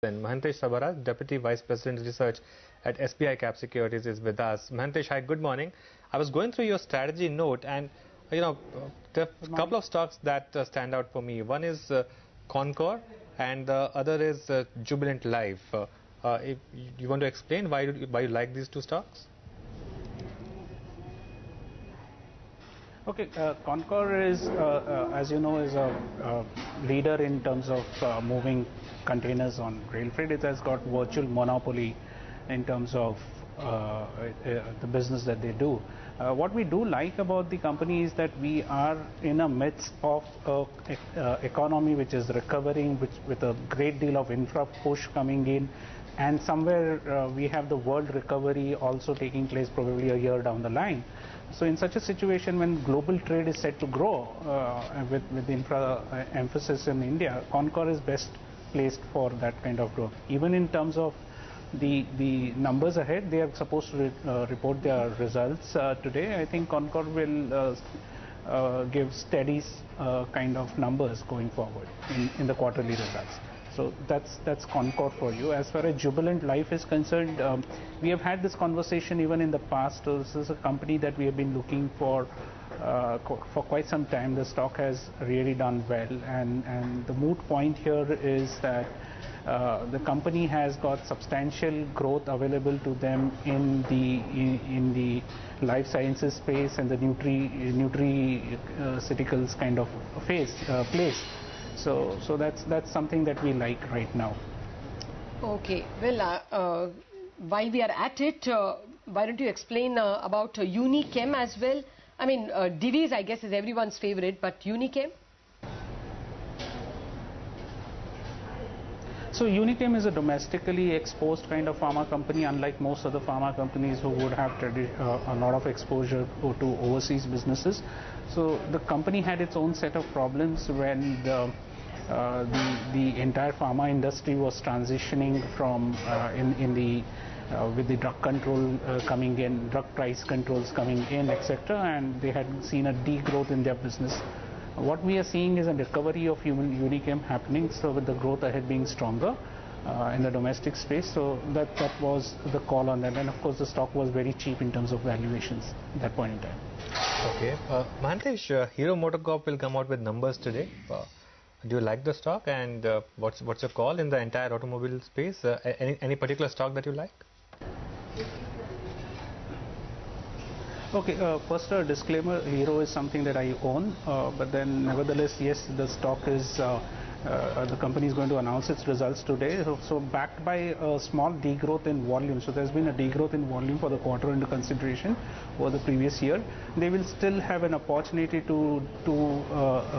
And Mahantesh Sabharwal, Deputy Vice President Research at SBI Cap Securities, is with us. Mahantesh, hi, good morning. I was going through your strategy note, and there are a couple of stocks that stand out for me. One is Concor, and the other is Jubilant Life. If you want to explain why you like these two stocks? Okay, Concor is, as you know, is a leader in terms of moving containers on rail freight. It has got virtual monopoly in terms of the business that they do. What we do like about the company is that we are in a midst of economy which is recovering, with a great deal of infra push coming in, and somewhere we have the world recovery also taking place probably a year down the line. So in such a situation, when global trade is set to grow with infra emphasis in India, Concor is best placed for that kind of growth. Even in terms of the numbers ahead, they are supposed to report their results today. I think Concor will give steady kind of numbers going forward in the quarterly results. So that's Concor for you. As far as Jubilant Life is concerned, we have had this conversation even in the past. So this is a company that we have been looking for quite some time. The stock has really done well, and the moot point here is that the company has got substantial growth available to them in the life sciences space and the nutraceuticals kind of place. So that's something that we like right now. Okay, well, while we are at it, why don't you explain about Unichem as well? I mean, Divi's, I guess, is everyone's favorite, but Unichem? So Unichem is a domestically exposed kind of pharma company, unlike most other pharma companies who would have a lot of exposure to overseas businesses. So the company had its own set of problems when the entire pharma industry was transitioning from with the drug control coming in, drug price controls coming in, etc., and they had seen a degrowth in their business. What we are seeing is a recovery of Unichem happening, so with the growth ahead being stronger in the domestic space. So that was the call on that, and of course the stock was very cheap in terms of valuations at that point in time. Okay, Mahantesh, Hero MotoCorp will come out with numbers today. Do you like the stock, and what's your call in the entire automobile space? Any particular stock that you like? Okay, first a disclaimer, Hero is something that I own, but then nevertheless, yes, the stock is, the company is going to announce its results today, so backed by a small degrowth in volume. So there's been a degrowth in volume for the quarter under consideration over the previous year. They will still have an opportunity to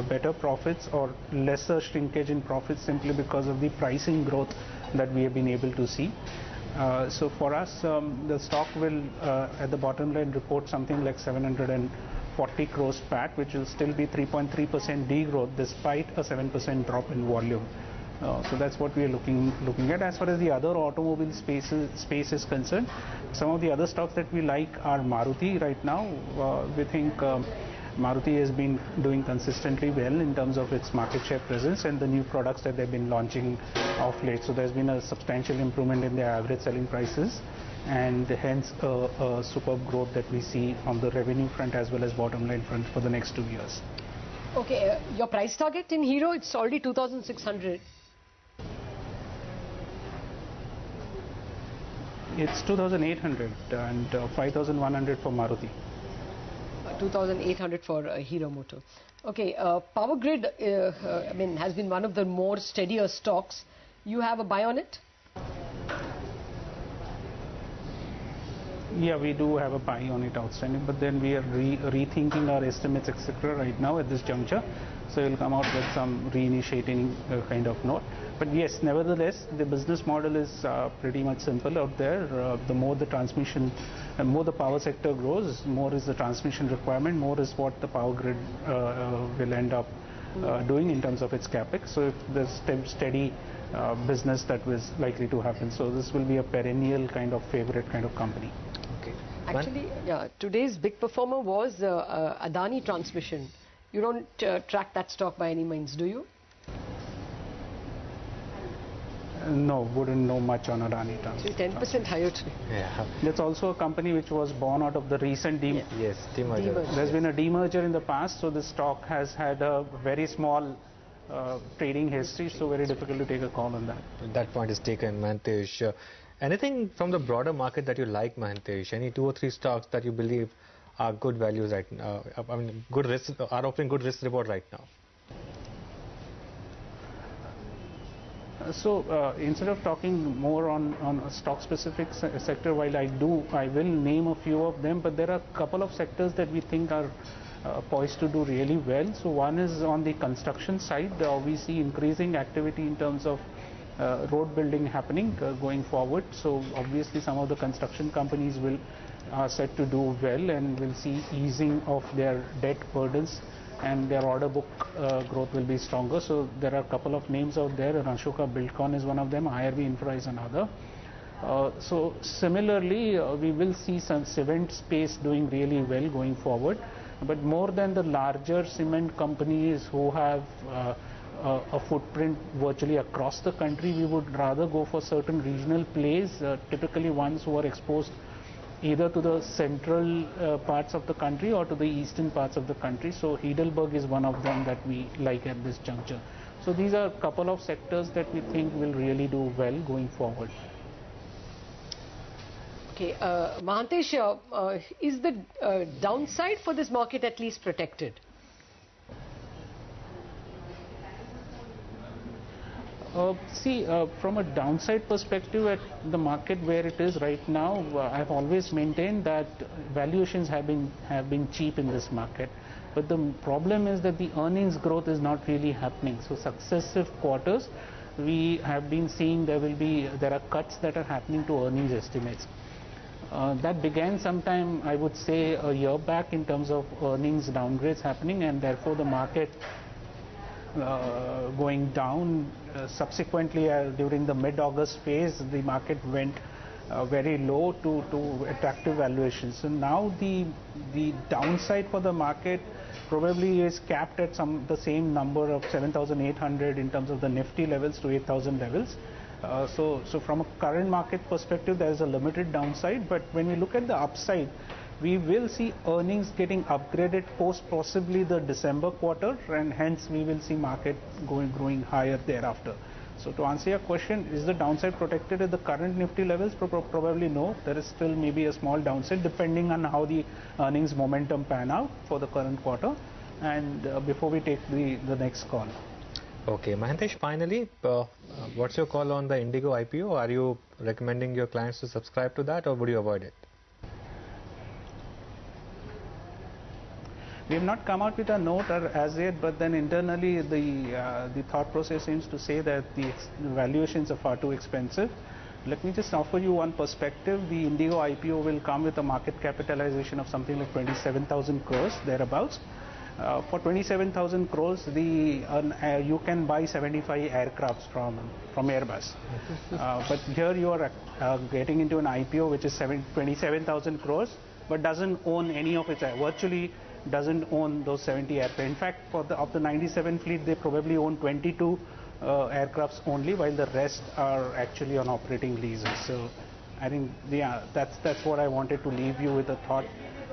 better profits or lesser shrinkage in profits simply because of the pricing growth that we have been able to see. So for us, the stock will at the bottom line report something like 740 crores PAT, which will still be 3.3% degrowth despite a 7% drop in volume. So that's what we are looking at. As far as the other automobile space is concerned, some of the other stocks that we like are Maruti right now. We think Maruti has been doing consistently well in terms of its market share presence and the new products that they've been launching of late. So there's been a substantial improvement in their average selling prices, and hence a superb growth that we see on the revenue front as well as bottom line front for the next 2 years. Okay, your price target in Hero, it's already 2,600. It's 2,800 and 5,100 for Maruti. 2,800 for Hero Motor. Okay, Power Grid I mean, has been one of the more steadier stocks. You have a buy on it? Yeah, we do have a buy on it outstanding, but then we are rethinking our estimates, etc. right now at this juncture. So we'll come out with some reinitiating kind of note. But yes, nevertheless, the business model is pretty much simple out there. The more the transmission, more the power sector grows, more is the transmission requirement, more is what the Power Grid will end up doing in terms of its capex. So if there's steady business that was likely to happen. So this will be a perennial kind of favorite kind of company. Okay. Actually, yeah, today's big performer was Adani Transmission. You don't track that stock by any means, do you? No, wouldn't know much on Adani So Transmission. 10% higher today. Yeah. That's also a company which was born out of the recent Yes, demerger. Demerger. There's been a demerger in the past, so the stock has had a very small trading history, so very difficult to take a call on that. That point is taken, Mahantesh. Anything from the broader market that you like, Mahantesh? Any 2 or 3 stocks that you believe are good values right now? I mean, good risk, are offering good risk reward right now? So instead of talking more on a stock specific sector, while I will name a few of them, but there are a couple of sectors that we think are poised to do really well. So one is on the construction side. We see increasing activity in terms of road building happening going forward. So obviously some of the construction companies are set to do well and will see easing of their debt burdens, and their order book growth will be stronger. So there are a couple of names out there, and Ashoka Buildcon is one of them, IRB Infra is another. So similarly, we will see some cement space doing really well going forward. But more than the larger cement companies who have a footprint virtually across the country, we would rather go for certain regional plays, typically ones who are exposed either to the central parts of the country or to the eastern parts of the country. So Heidelberg is one of them that we like at this juncture. So these are a couple of sectors that we think will really do well going forward. Okay, Mahantesh, is the downside for this market at least protected? From a downside perspective, at the market where it is right now, I've always maintained that valuations have been cheap in this market. But the problem is that the earnings growth is not really happening. So successive quarters, we have been seeing there are cuts that are happening to earnings estimates. That began sometime, I would say, a year back in terms of earnings downgrades happening, and therefore the market going down. Subsequently, during the mid-August phase, the market went very low to attractive valuations. So now the downside for the market probably is capped at the same number of 7,800 in terms of the Nifty levels to 8,000 levels. So from a current market perspective, there is a limited downside. But when we look at the upside, we will see earnings getting upgraded post possibly the December quarter, and hence we will see market growing higher thereafter. So to answer your question, is the downside protected at the current Nifty levels? Probably no. There is still maybe a small downside depending on how the earnings momentum pan out for the current quarter, and before we take the next call. Okay, Mahantesh, finally, what's your call on the Indigo IPO? Are you recommending your clients to subscribe to that, or would you avoid it? We have not come out with a note as yet, but then internally the thought process seems to say that the valuations are far too expensive. Let me just offer you one perspective. The Indigo IPO will come with a market capitalization of something like 27,000 crores, thereabouts. For 27,000 crores, you can buy 75 aircrafts from Airbus. But here you are getting into an IPO which is 27,000 crores, but doesn't own any of its, virtually doesn't own those 70 aircraft. In fact, of the 97 fleet, they probably own 22 aircrafts only, while the rest are actually on operating leases. So I think, that's what I wanted to leave you with, a thought.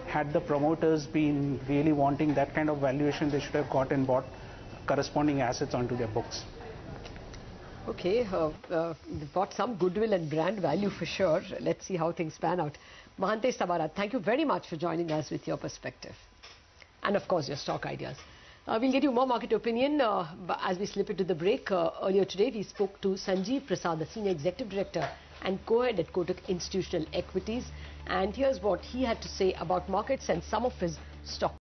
Had the promoters been really wanting that kind of valuation, they should have got and bought corresponding assets onto their books. Okay, they bought some goodwill and brand value for sure. Let's see how things pan out. Mahantesh Sabharwal, thank you very much for joining us with your perspective. And of course, your stock ideas. We'll get you more market opinion as we slip into the break. Earlier today, we spoke to Sanjeev Prasad, the Senior Executive Director and Co-Head at Kotak Institutional Equities. And here's what he had to say about markets and some of his stock